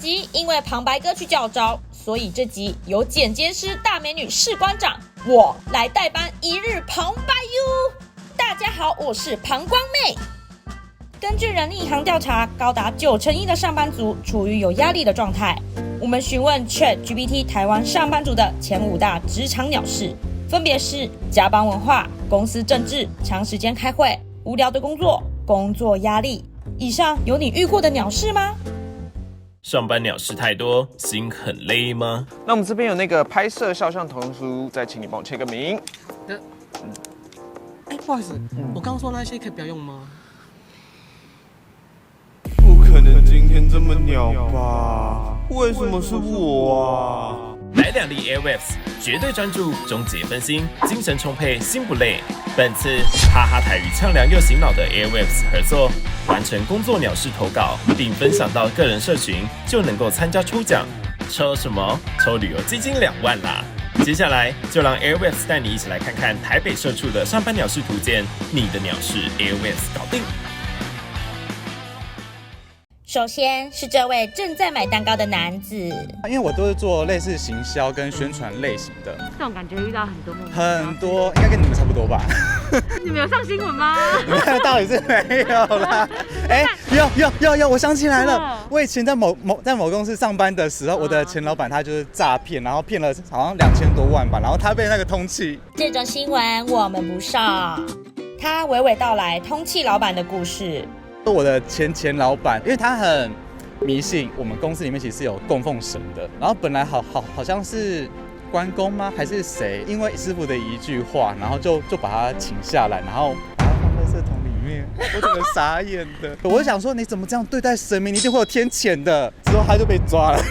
集因为旁白哥去教招，所以这集由剪接师大美女士官长我来代班一日旁白哟。大家好，我是旁光妹。根据人力银行调查，高达91%的上班族处于有压力的状态。我们询问 ChatGPT 台湾上班族的前5大职场鸟事，分别是加班文化、公司政治、长时间开会、无聊的工作、工作压力。以上有你遇过的鸟事吗？上班鸟事太多，心很累吗？那我们这边有那个拍摄肖像同书，再请你帮我签个名。不好意思，我刚刚说那些可以不要用吗？不可能今天这么鸟吧？为什么是我啊？来2粒 Airwaves， 绝对专注，终结分心，精神充沛，心不累。本次哈哈台与畅凉又醒脑的 Airwaves 合作，完成工作鸟事投稿，并分享到个人社群，就能够参加抽奖。抽什么？抽旅游基金2万啦！接下来就让 Airwaves 带你一起来看看台北社畜的上班鸟事图鉴，你的鸟事 Airwaves 搞定。首先是这位正在买蛋糕的男子，因为我都是做类似行销跟宣传类型的，这种感觉遇到很多很多，应该跟你们差不多吧？你们有上新闻吗？道理是没有啦。有，我想起来了，我以前在某公司上班的时候，我的前老板他就是诈骗，然后骗了好像2000多万吧，然后他被那个通缉。这种新闻我们不上。他娓娓道来通缉老板的故事。我的前老板，因为他很迷信，我们公司里面其实是有供奉神的。然后本来好像是关公吗？还是谁？因为师傅的一句话，然后就把他请下来，然后把他放垃圾桶里面。我整个傻眼的。我就想说，你怎么这样对待神明？你一定会有天谴的。之后他就被抓了。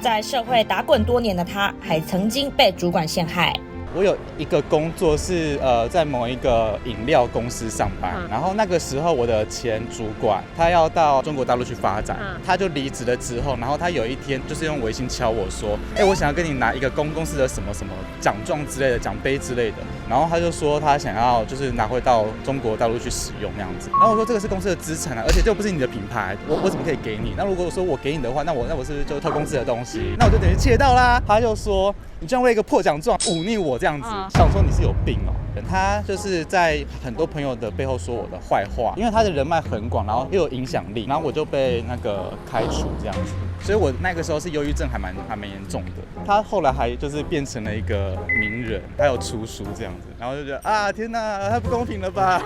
在社会打滚多年的他，还曾经被主管陷害。我有一个工作是在某一个饮料公司上班，然后那个时候我的前主管他要到中国大陆去发展，他就离职了之后，然后他有一天就是用微信敲我说，我想要跟你拿一个公司的什么什么奖状之类的奖杯之类的，然后他就说他想要就是拿回到中国大陆去使用那样子，然后我说这个是公司的资产啊，而且这又不是你的品牌，我怎么可以给你？那如果说我给你的话，那我是不是就偷公司的东西？那我就等于窃盗啦。他就说你居然为一个破奖状忤逆我这样子，想说你是有病哦。他就是在很多朋友的背后说我的坏话，因为他的人脉很广，然后又有影响力，然后我就被那个开除这样子。所以我那个时候是忧郁症还蛮严重的。他后来还就是变成了一个名人，还有出书这样子，然后就觉得啊天哪，太不公平了吧！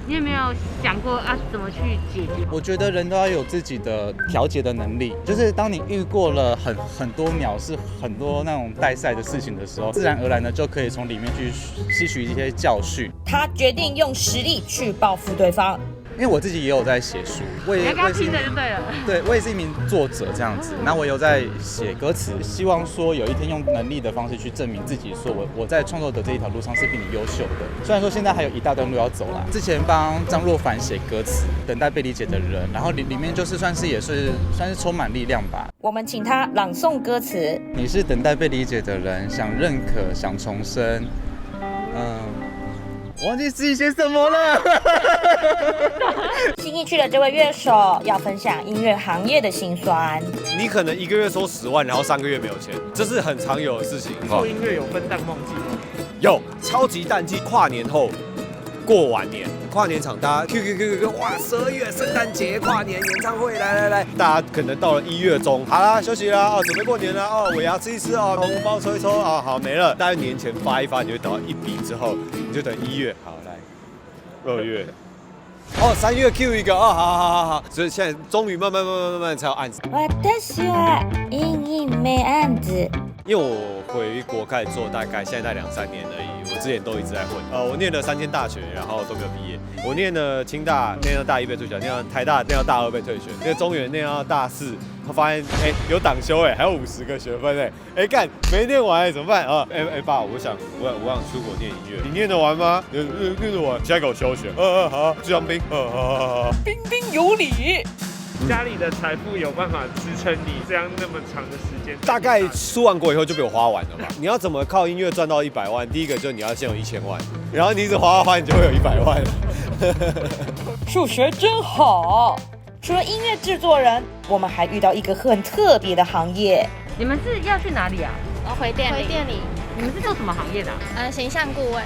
你有没有想过怎么去解决？我觉得人都要有自己的调节的能力，就是当你遇过了很多鸟事、很多那种带赛的事情的时候，自然而然的就可以从里面去吸取一些教训。他决定用实力去报复对方。因为我自己也有在写书，我也要拼的就对了。对，我也是一名作者这样子。那我有在写歌词，希望说有一天用能力的方式去证明自己，说我在创作的这一条路上是比你优秀的。虽然说现在还有一大段路要走啦。之前帮张若凡写歌词，等待被理解的人，然后里面就是算是充满力量吧。我们请他朗诵歌词。你是等待被理解的人，想认可，想重生。忘记自己写什么了。新义区的这位乐手要分享音乐行业的辛酸。你可能1个月收10万，然后3个月没有钱，这是很常有的事情。做音乐有分淡旺季吗？有，超级淡季，跨年后。过完年，跨年场大家 Q， 哇，12月圣诞节跨年演唱会，来，大家可能到了1月中，好啦，休息啦，准备过年啦，尾牙吃一吃红包抽一抽好没了。大概年前发一发，你会得到一笔之后，你就等1月，好来，2月。3月 Q 一个好，所以现在终于慢慢才有案子。私は隐々没案子。因为我回国开始做，大概现在2-3年而已。我之前都一直在混，我念了3间大学，然后都没有毕业。我念了清大，念到大1被退学；念到台大，念到大2被退学；念中原，念到大4，他发现有党修还有50个学分干没念完怎么办啊？爸，我想出国念音乐，你念得完吗？念得完，现在给我休学。好，去当兵。好。彬彬有礼。家里的财富有办法支撑你这样那么长的时间？大概出完国以后就被我花完了吧。你要怎么靠音乐赚到100万？第一个就是你要先有1000万，然后你一直花，你就会有100万了。数学真好。除了音乐制作人，我们还遇到一个很特别的行业。你们是要去哪里啊？回店里，你们是做什么行业的啊？形象顾问。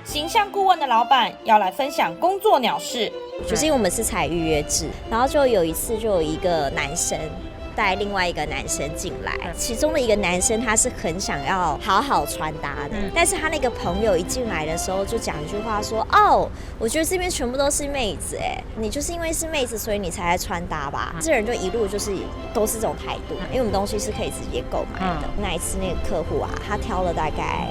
形象顾问的老板要来分享工作鸟事，就是因为我们是采预约制，然后就有一次就有一个男生带另外一个男生进来，其中的一个男生他是很想要好好穿搭的，但是他那个朋友一进来的时候就讲一句话说，哦，我觉得这边全部都是妹子，你就是因为是妹子所以你才来穿搭吧？这人就一路就是都是这种态度，因为我们东西是可以直接购买的。那一次那个客户啊，他挑了大概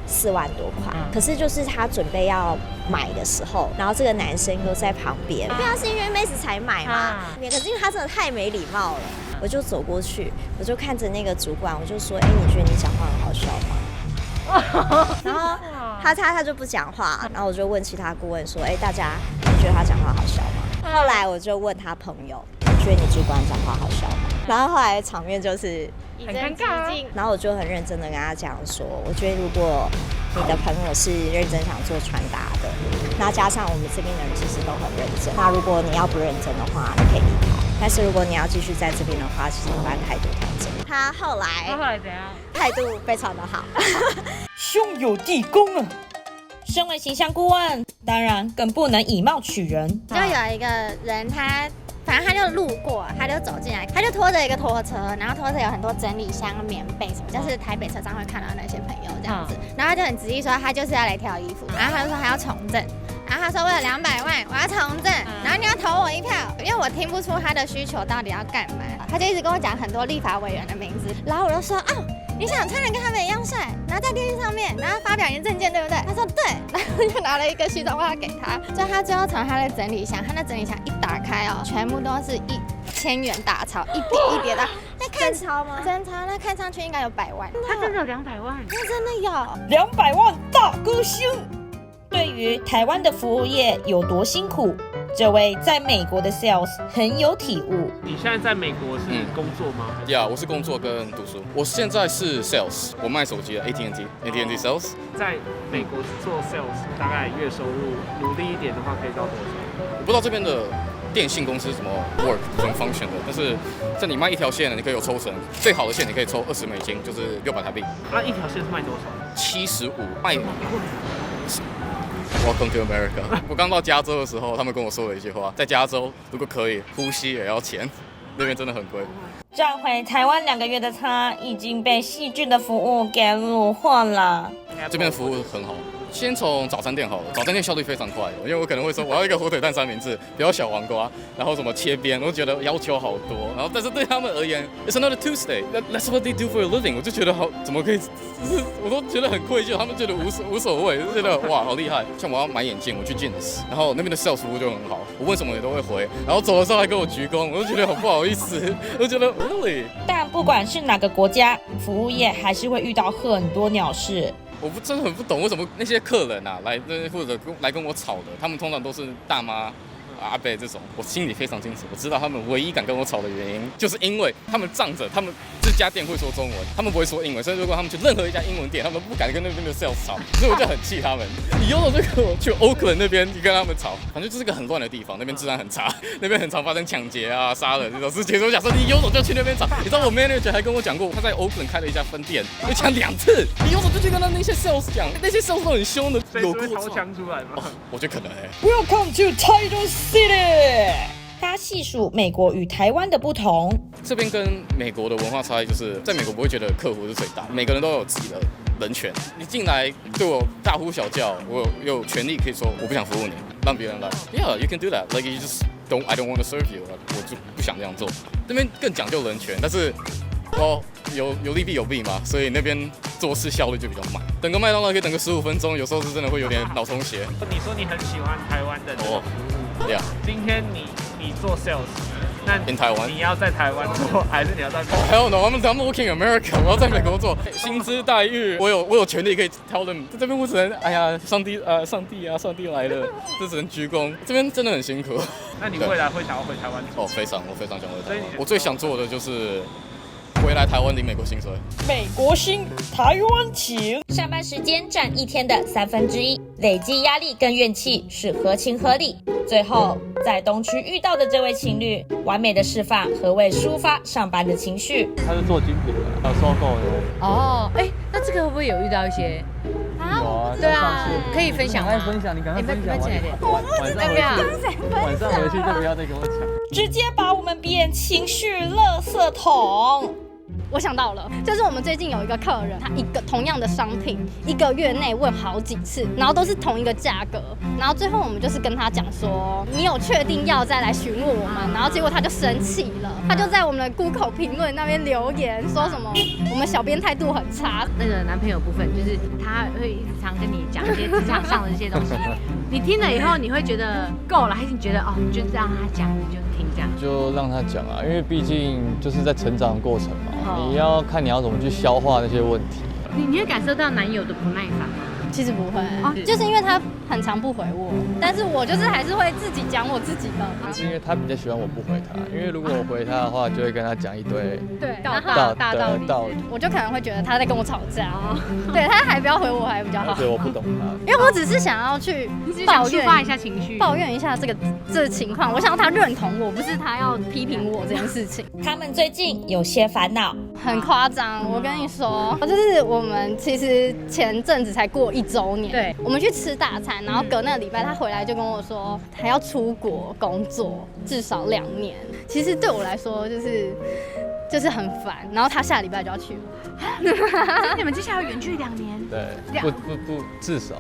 4万多块，可是就是他准备要买的时候，然后这个男生又在旁边，因为他是因为妹子才买嘛，可是因为他真的太没礼貌了，我就走过去，我就看着那个主管，我就说，你觉得你讲话很好笑吗？然后他就不讲话，然后我就问其他顾问说，大家你觉得他讲话好笑吗？后来我就问他朋友，你觉得你主管讲话好笑吗？然后后来场面就是很尴尬，然后我就很认真的跟他讲说，我觉得如果你的朋友是认真想做穿搭的，那加上我们这边的人其实都很认真，那如果你要不认真的话，你可以离开。但是如果你要继续在这边的话，其实我按态度调整。他后来怎样？态度非常的好，兄友弟恭啊！身为形象顾问，当然更不能以貌取人。就有一个人反正他就路过，他就走进来，他就拖着一个拖车，然后拖着有很多整理箱、棉被什么，就是台北车上会看到那些朋友这样子。然后他就很执意说他就是要来挑衣服，然后他就说他要从政，然后他说为了200万我要从政，然后你要投我一票，因为我听不出他的需求到底要干嘛，他就一直跟我讲很多立法委员的名字，然后我就说你想穿得跟他们一样帅，然后在电视上面，然后发表你的政见，对不对？他说对，然后就拿了一个西装袜给他，就他最后从他的整理箱，他的整理箱一打开全部都是1000元大钞，一叠一叠的。那看真钞吗？真钞，那看上去应该有100万。他真的有200万？那真的有200万大歌星。对于台湾的服务业有多辛苦，这位在美国的 sales 很有体悟。你现在在美国是工作吗？我是工作跟读书。我现在是 sales， 我卖手机的 AT&T sales。在美国做 sales， 大概月收入努力一点的话，可以到多少？我不知道这边的电信公司什么 work 什么 function 的，但是在你卖一条线呢，你可以有抽成，最好的线你可以抽$20，就是600台币。那一条线是卖多少？75卖。Welcome to America。我刚到加州的时候，他们跟我说了一句话，在加州如果可以呼吸也要钱，那边真的很贵。站回台湾2个月的他，已经被细致的服务给虏获了。这边的服务很好。先从早餐店好了，早餐店效率非常快，因为我可能会说我要一个火腿蛋三明治，不要小黄瓜，然后什么切边，我觉得要求好多，然后但是对他们而言 ，It's another Tuesday，that's what they do for a living， 我就觉得好，怎么可以，我都觉得很愧疚，他们觉得无所谓，就觉得哇好厉害。像我要买眼镜，我去 Jeans， 然后那边的 sales 服务就很好，我问什么也都会回，然后走的时候还跟我鞠躬，我就觉得很不好意思，我就觉得 really。但不管是哪个国家，服务业还是会遇到很多鸟事。我真的很不懂为什么那些客人啊或者来跟我吵的，他们通常都是大妈、阿伯这种，我心里非常清楚，我知道他们唯一敢跟我吵的原因，就是因为他们仗着他们这家店会说中文，他们不会说英文，所以如果他们去任何一家英文店，他们不敢跟那边的 sales 吵，所以我就很气他们。你有种就跟我去 Oakland 那边，你跟他们吵，反正就是个很乱的地方，那边治安很差，那边很常发生抢劫啊、杀人这种事情。所以我想说，你有种就去那边吵。你知道我 manager 还跟我讲过，他在 Oakland 开了一家分店，被抢2次。你有种就去跟那些 sales 讲，那些 sales 都很凶的，有过掏枪出来吗？我觉得可能Welcome to Title City。他细数美国与台湾的不同。这边跟美国的文化差异就是，在美国不会觉得客户是最大，每个人都有自己的人权。你进来对我大呼小叫，我有权利可以说我不想服务你，让别人来。Yeah, you can do that. Like you just I don't want to serve you. 我就不想这样做。这边更讲究人权，但是有利弊有弊嘛，所以那边做事效率就比较慢。等个麦当劳可以等个15分钟，有时候是真的会有点脑充血。你说你很喜欢台湾的服务，今天你做 sales， 那台湾你要在台湾做，还是你要在美国 ？Hell no, I'm working in America。我要在美国做，薪资待遇，我有权利可以挑的。在这边我只能，哎呀，上帝来了，这只能鞠躬。这边真的很辛苦。那你未来会想要回台湾做？我非常想回台湾。我最想做的就是回来台湾领美国薪水。美国薪，台湾情。上班时间占一天的1/3，累积压力跟怨气是合情合理。最后，在东区遇到的这位情侣，完美的示范何谓抒发上班的情绪。他是做精品的，收购的。哦，那这个会不会有遇到一些？有啊，对啊，可以分享吗？分享，你赶快分享。晚上回去就不要再跟我讲。直接把我们变情绪垃圾桶。我想到了，就是我们最近有一个客人，他一个同样的商品，1个月内问好几次，然后都是同一个价格，然后最后我们就是跟他讲说，你有确定要再来询问我们？然后结果他就生气了，他就在我们的 Google 评论那边留言说什么我们小编态度很差。那个男朋友部分，就是他会一直常跟你讲一些职场上的一些东西，你听了以后你会觉得够了，还是你觉得就让他讲，你就听这样？就让他讲啊，因为毕竟就是在成长的过程嘛，你要看你要怎么去消化那些问题。你会感受到男友的不耐烦吗？其实不会，就是因为他很常不回我，但是我就是还是会自己讲我自己的。是因为他比较喜欢我不回他，因为如果我回他的话，就会跟他讲一堆大道理，我就可能会觉得他在跟我吵架。对，他还不要回我还比较好。所以我不懂他，因为我只是想要去抒发一下情绪，抱怨一下这情况，我想要他认同我，不是他要批评我这件事情。他们最近有些烦恼，很夸张。我跟你说，就是我们其实前阵子才过1周年，对，我们去吃大餐，然后隔那个礼拜他回来就跟我说，还要出国工作至少2年。其实对我来说就是很烦，然后他下礼拜就要去了。你们接下来要远距2年？对，不，至少。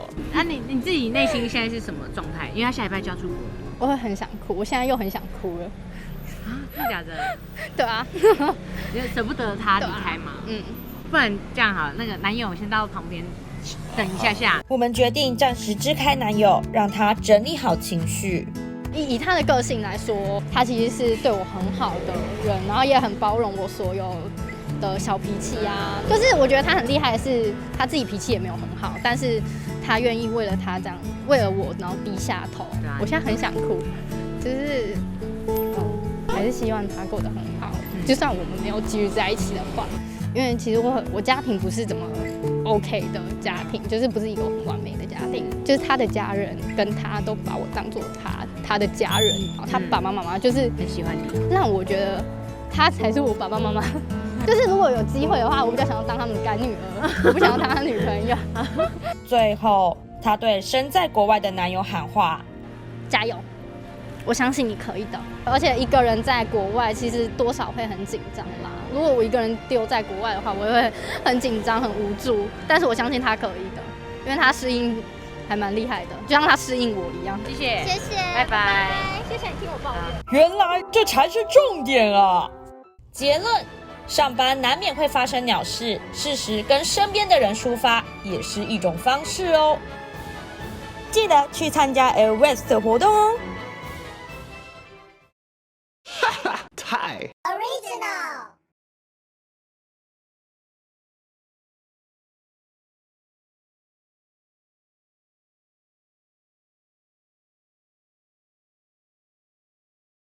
你自己内心现在是什么状态？因为他下礼拜就要出国。我会很想哭，我现在又很想哭了。真的假的？对啊。你舍不得他离开吗？不然这样好了，那个男友先到旁边等一下。我们决定暂时支开男友，让他整理好情绪。以他的个性来说，他其实是对我很好的人，然后也很包容我所有的小脾气啊。就是我觉得他很厉害的是，他自己脾气也没有很好，但是他愿意为了他这样，为了我然后低下头。我现在很想哭，就是还是希望他过得很好。就算我们没有继续在一起的话，因为其实我家庭不是怎么 OK 的家庭，就是不是一个很完美的家庭，就是他的家人跟他都把我当作他的家人，他爸爸妈妈就是很喜欢你，让我觉得他才是我爸爸妈妈。就是如果有机会的话，我比较想要当他们的干女儿，我不想要当他女朋友。最后，她对身在国外的男友喊话：加油！我相信你可以的。而且一个人在国外，其实多少会很紧张啦。如果我一个人丢在国外的话，我会很紧张、很无助。但是我相信他可以的，因为他适应还蛮厉害的，就像他适应我一样。谢谢，谢谢，拜拜。谢谢你听我抱怨。原来这才是重点啊！结论：上班难免会发生鸟事，适时跟身边的人抒发也是一种方式哦。记得去参加 Airwaves 的活动哦。太 Original。